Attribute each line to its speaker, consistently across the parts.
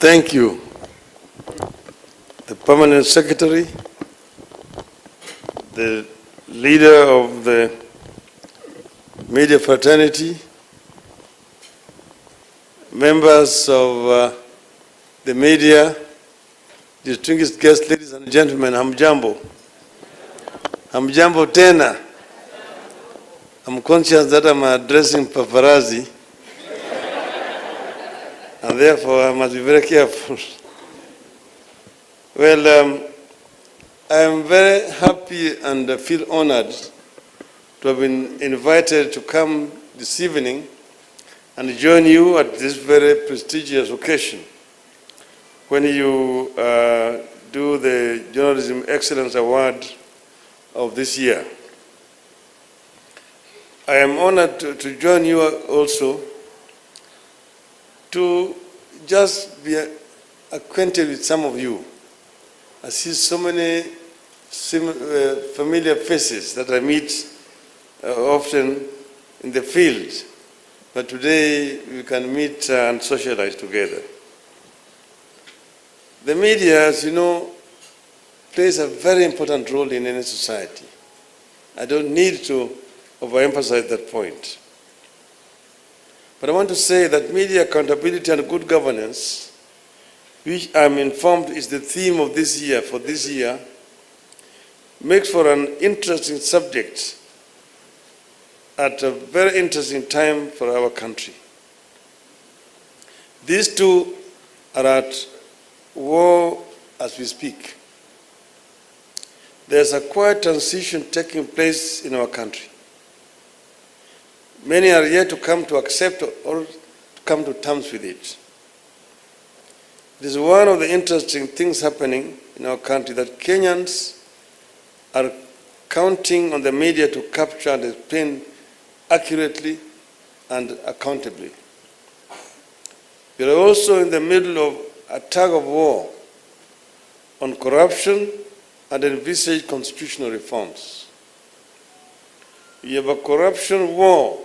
Speaker 1: thank you, the Permanent Secretary, the leader of the media fraternity, members of the media, distinguished guests, ladies and gentlemen, hamjambo. Hamjambo tena. I'm conscious that I'm addressing paparazzi, and therefore I must be very careful. Well, I am very happy and feel honored to have been invited to come this evening and join you at this very prestigious occasion when you do the Journalism Excellence Award of this year. I am honored to join you also to just be acquainted with some of you. I see so many familiar faces that I meet often in the field, but today we can meet and socialize together. The media, as you know, plays a very important role in any society. I don't need to overemphasize that point. But I want to say that media accountability and good governance, which I'm informed is the theme of this year, for this year, makes for an interesting subject at a very interesting time for our country. These two are at war as we speak. There's a quiet transition taking place in our country. Many are yet to come to accept or to come to terms with it. It is one of the interesting things happening in our country that Kenyans are counting on the media to capture and explain accurately and accountably. We are also in the middle of a tug of war on corruption and envisaged constitutional reforms. We have a corruption war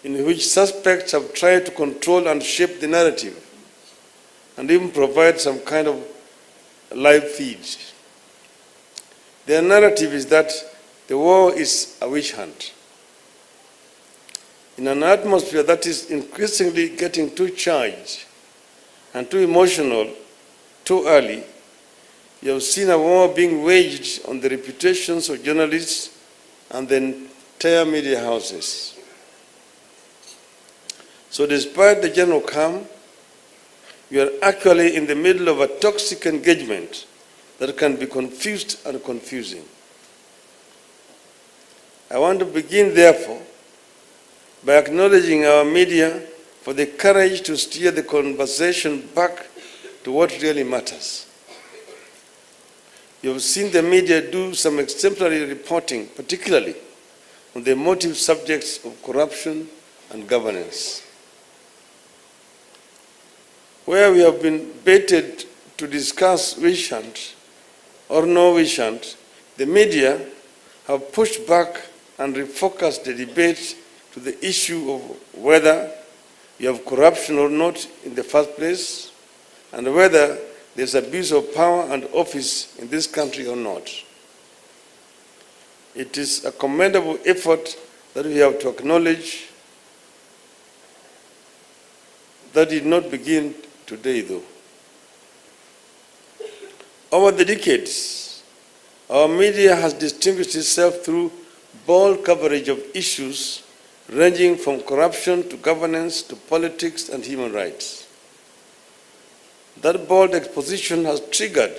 Speaker 1: in which suspects have tried to control and shape the narrative and even provide some kind of live feed. Their narrative is that the war is a witch hunt. In an atmosphere that is increasingly getting too charged and too emotional too early, you have seen a war being waged on the reputations of journalists and the entire media houses. So despite the general calm, we are actually in the middle of a toxic engagement that can be confused and confusing. I want to begin, therefore, by acknowledging our media for the courage to steer the conversation back to what really matters. You have seen the media do some exemplary reporting, particularly on the emotive subjects of corruption and governance. Where we have been baited to discuss witch hunt or no witch hunt, the media have pushed back and refocused the debate to the issue of whether you have corruption or not in the first place, and whether there's abuse of power and office in this country or not. It is a commendable effort that we have to acknowledge. That did not begin today, though. Over the decades, our media has distinguished itself through bold coverage of issues ranging from corruption to governance to politics and human rights. That bold exposition has triggered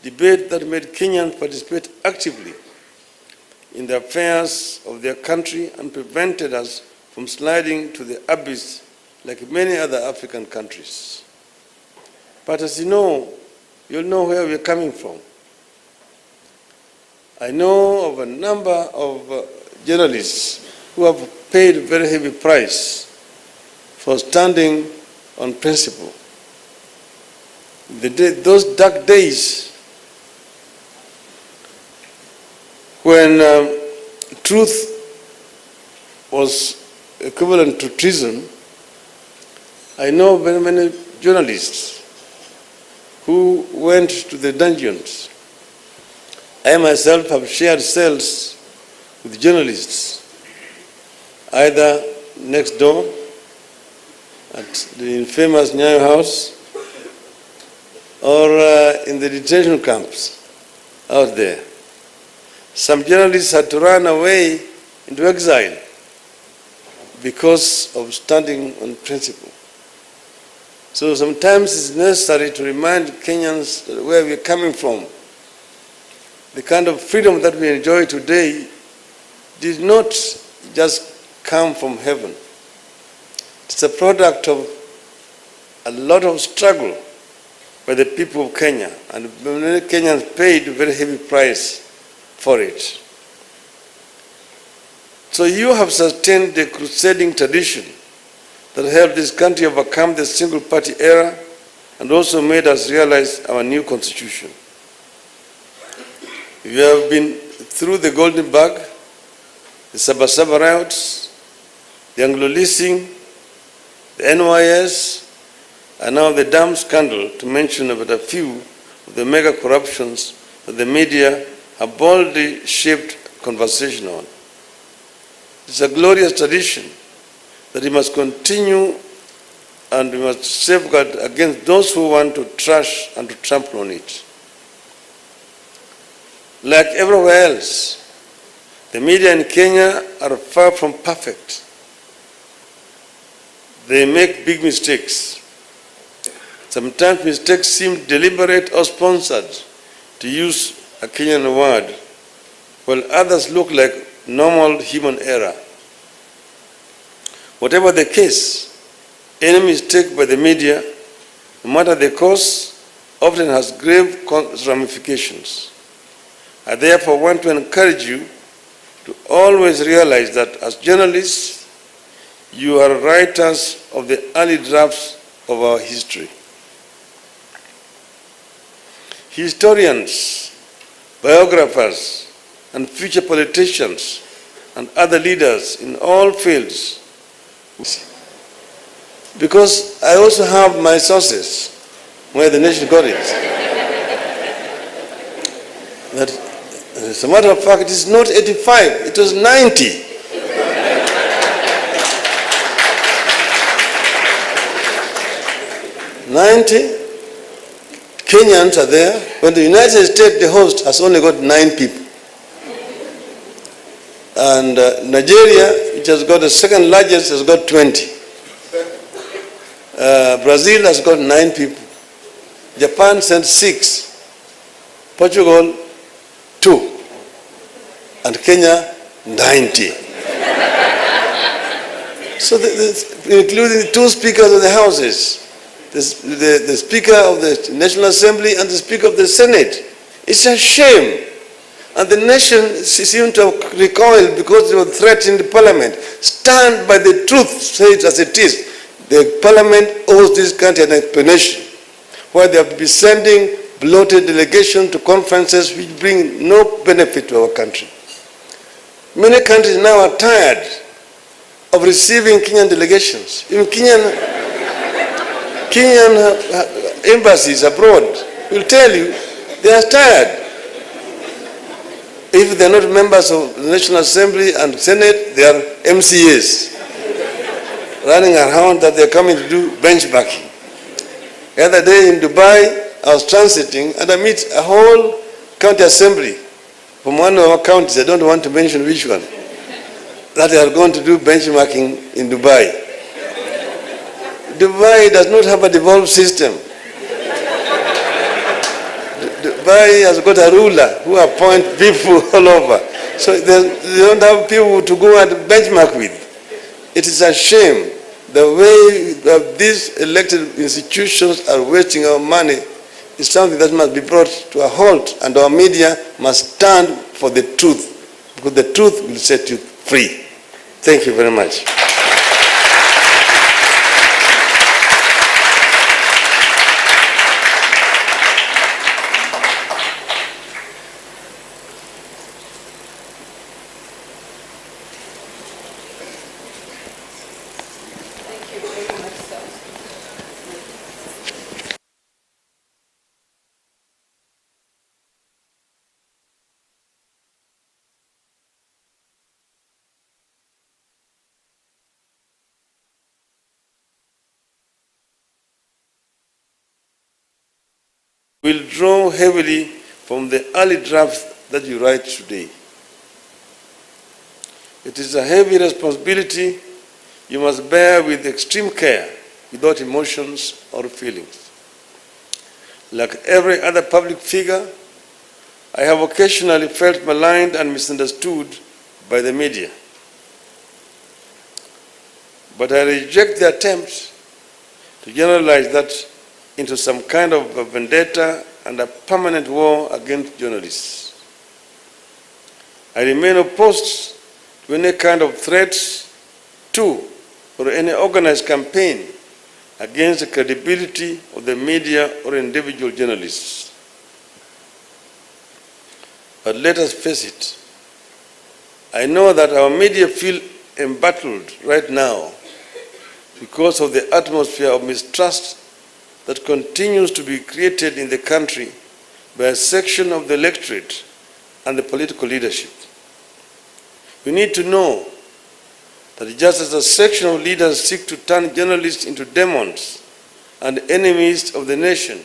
Speaker 1: debate that made Kenyans participate actively in the affairs of their country and prevented us from sliding to the abyss like many other African countries. But as you know, you'll know where we're coming from. I know of a number of journalists who have paid a very heavy price for standing on principle. Those dark days when truth was equivalent to treason, I know very many journalists who went to the dungeons. I myself have shared cells with journalists, either next door at the infamous Nyayo House or in the detention camps out there. Some journalists had to run away into exile because of standing on principle. So sometimes it's necessary to remind Kenyans where we're coming from. The kind of freedom that we enjoy today did not just come from heaven. It's a product of a lot of struggle by the people of Kenya, and many Kenyans paid a very heavy price for it. So you have sustained the crusading tradition that helped this country overcome the single-party era and also made us realize our new constitution. You have been through the Golden Bug, the Sabasaba riots, the Anglo-leasing, the NYS, and now the dam scandal, to mention about a few of the mega corruptions that the media have boldly shaped conversation on. It's a glorious tradition that we must continue, and we must safeguard against those who want to trash and to trample on it. Like everywhere else, the media in Kenya are far from perfect. They make big mistakes. Sometimes mistakes seem deliberate or sponsored, to use a Kenyan word, while others look like normal human error. Whatever the case, any mistake by the media, no matter the cause, often has grave ramifications. I therefore want to encourage you to always realize that as journalists, you are writers of the early drafts of our history. Historians, biographers, and future politicians, and other leaders in all fields. Because I also have my sources where the nation got it. That, as a matter of fact, it is not 85, it was 90. Kenyans are there, when the United States, the host, has only got 9 people. And Nigeria, which has got the second largest, has got 20. Brazil has got 9 people. Japan sent 6. Portugal, 2. And Kenya, 90. So including 2 speakers of the houses. The Speaker of the National Assembly and the Speaker of the Senate. It's a shame. And the nation seemed to have recoiled because they were threatening the parliament. Stand by the truth, say it as it is. The parliament owes this country an explanation, where they have to be sending bloated delegations to conferences which bring no benefit to our country. Many countries now are tired of receiving Kenyan delegations. Even Kenyan embassies abroad will tell you they are tired. If they are not members of the National Assembly and Senate, they are MCAs running around that they are coming to do benchmarking. The other day in Dubai, I was transiting and I meet a whole county assembly from one of our counties, I don't want to mention which one, that they are going to do benchmarking in Dubai. Dubai does not have a devolved system. Dubai has got a ruler who appoints people all over. So they don't have people to go and benchmark with. It is a shame the way these elected institutions are wasting our money is something that must be brought to a halt, and our media must stand for the truth, because the truth will set you free. Thank you very much. will draw heavily from the early drafts that you write today. It is a heavy responsibility you must bear with extreme care, without emotions or feelings. Like every other public figure, I have occasionally felt maligned and misunderstood by the media. But I reject the attempt to generalize that into some kind of a vendetta and a permanent war against journalists. I remain opposed to any kind of threats to or any organized campaign against the credibility of the media or individual journalists. But let us face it, I know that our media feel embattled right now because of the atmosphere of mistrust that continues to be created in the country by a section of the electorate and the political leadership. We need to know that just as a section of leaders seek to turn journalists into demons and enemies of the nation,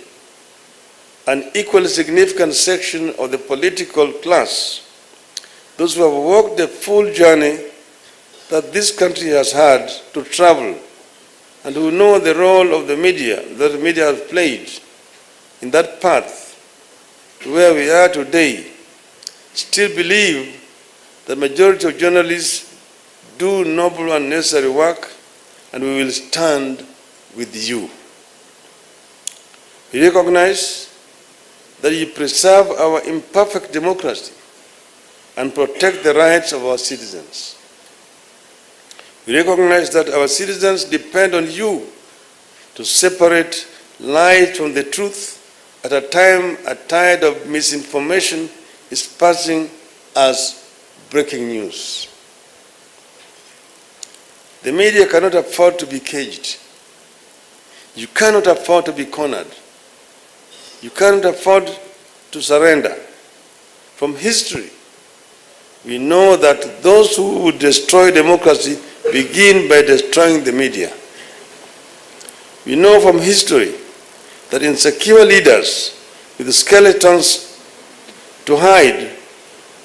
Speaker 1: an equally significant section of the political class, those who have walked the full journey that this country has had to travel and who know the role of the media, that the media has played in that path to where we are today, still believe the majority of journalists do noble and necessary work, and we will stand with you. We recognize that you preserve our imperfect democracy and protect the rights of our citizens. We recognize that our citizens depend on you to separate lies from the truth at a time a tide of misinformation is passing as breaking news. The media cannot afford to be caged. You cannot afford to be cornered. You cannot afford to surrender. From history, we know that those who would destroy democracy begin by destroying the media. We know from history that insecure leaders with skeletons to hide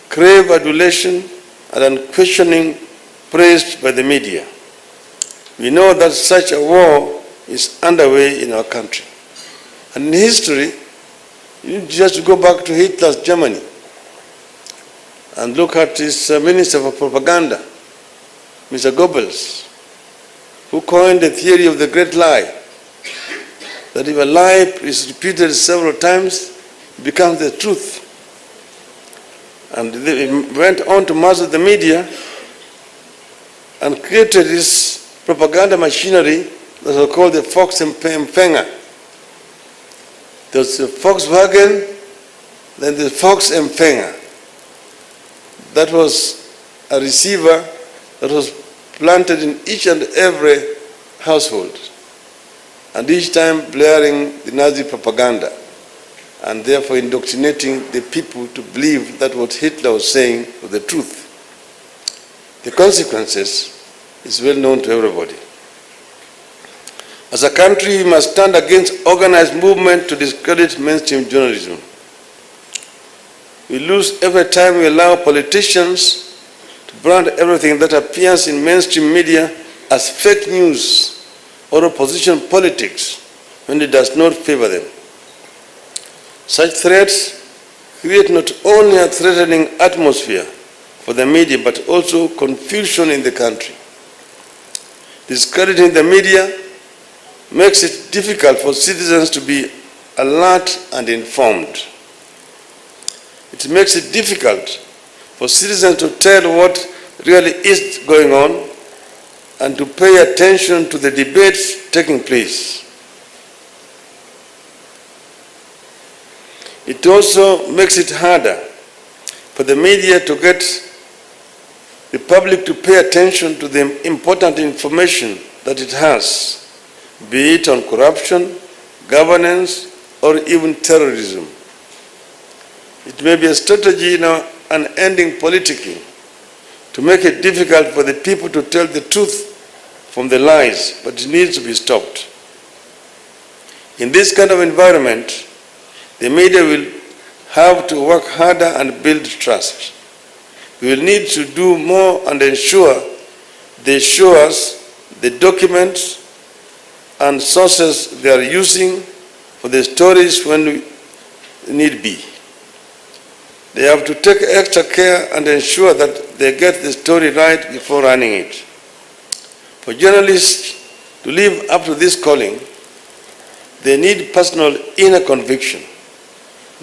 Speaker 1: crave adulation and unquestioning praise by the media. We know that such a war is underway in our country. And in history, you just go back to Hitler's Germany and look at his Minister for Propaganda, Mr. Goebbels, who coined the theory of the great lie, that if a lie is repeated several times, it becomes the truth. And they went on to master the media and created this propaganda machinery that was called the Volksempfänger. There's the Volkswagen, then the Volksempfänger. That was a receiver that was planted in each and every household, and each time blaring the Nazi propaganda, and therefore indoctrinating the people to believe that what Hitler was saying was the truth. The consequences is well known to everybody. As a country, we must stand against organized movement to discredit mainstream journalism. We lose every time we allow politicians to brand everything that appears in mainstream media as fake news or opposition politics when it does not favor them. Such threats create not only a threatening atmosphere for the media, but also confusion in the country. Discrediting the media makes it difficult for citizens to be alert and informed. It makes it difficult for citizens to tell what really is going on and to pay attention to the debates taking place. It also makes it harder for the media to get the public to pay attention to the important information that it has, be it on corruption, governance, or even terrorism. It may be a strategy in our unending politicking to make it difficult for the people to tell the truth from the lies, but it needs to be stopped. In this kind of environment, the media will have to work harder and build trust. We will need to do more and ensure they show us the documents and sources they are using for the stories when need be. They have to take extra care and ensure that they get the story right before running it. For journalists to live up to this calling, they need personal inner conviction.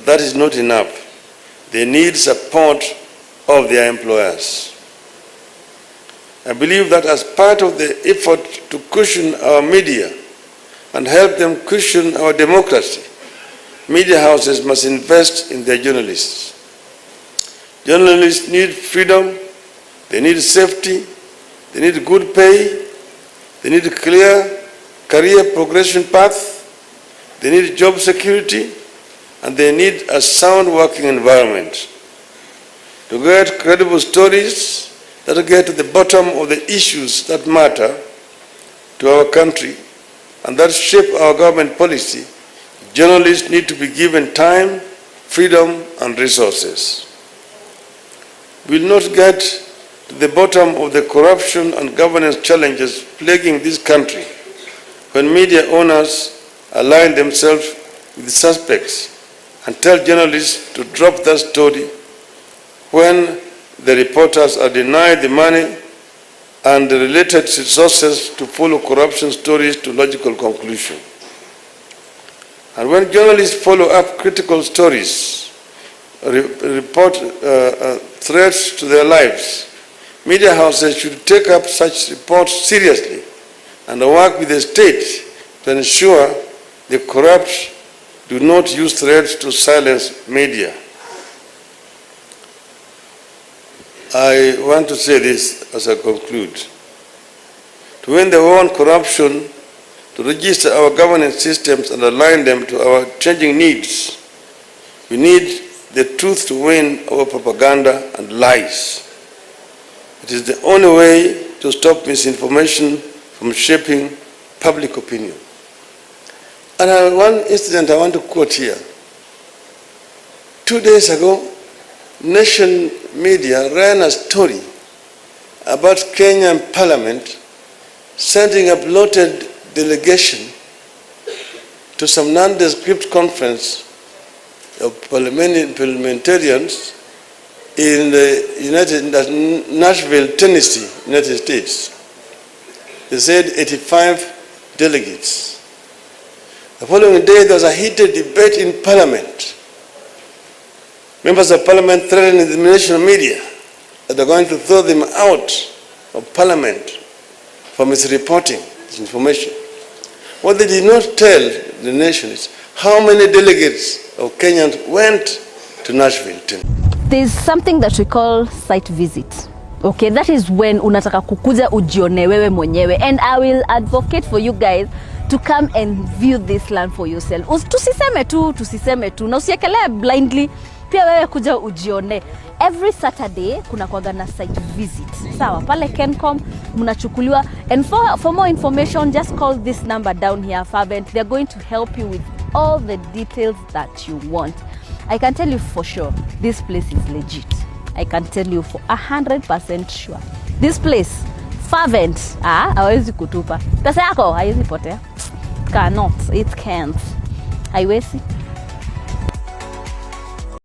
Speaker 1: That is not enough. They need support of their employers. I believe that as part of the effort to cushion our media and help them cushion our democracy, media houses must invest in their journalists. Journalists need freedom, they need safety, they need good pay, they need a clear career progression path, they need job security, and they need a sound working environment. To get credible stories that get to the bottom of the issues that matter to our country and that shape our government policy, journalists need to be given time, freedom, and resources. We will not get to the bottom of the corruption and governance challenges plaguing this country when media owners align themselves with the suspects and tell journalists to drop that story when the reporters are denied the money and the related resources to follow corruption stories to logical conclusion. And when journalists follow up critical stories, report threats to their lives, media houses should take up such reports seriously and work with the state to ensure the corrupt do not use threats to silence media. I want to say this as I conclude. To win the war on corruption, to register our governance systems and align them to our changing needs, we need the truth to win over propaganda and lies. It is the only way to stop misinformation from shaping public opinion. And one incident I want to quote here. 2 days ago, Nation media ran a story about Kenyan Parliament sending a bloated delegation to some nondescript conference of parliamentarians in Nashville, Tennessee, United States. They said 85 delegates. The following day, there was a heated debate in Parliament. Members of Parliament threatening the national media that they're going to throw them out of Parliament for misreporting this information. What they did not tell the nation is how many delegates of Kenyans went to Nashville.
Speaker 2: There's something that we call site visit. Okay, that is when unataka kukuja ujione wewe mwenyewe, and I will advocate for you guys to come and view this land for yourself. Tusiseme tu, na usiekelee blindly. Pia wewe kuja ujione. Every Saturday kuna kuwaga na site visit. Sawa, pale Kencom mnachukuliwa, and for more information just call this number down here, Fervent. They're going to help you with all the details that you want. I can tell you for sure, this place is legit. I can tell you for 100% sure. This place, Fervent, hawezi kutupa. Pesa yako haiwezi potea. It cannot. Haiwezi.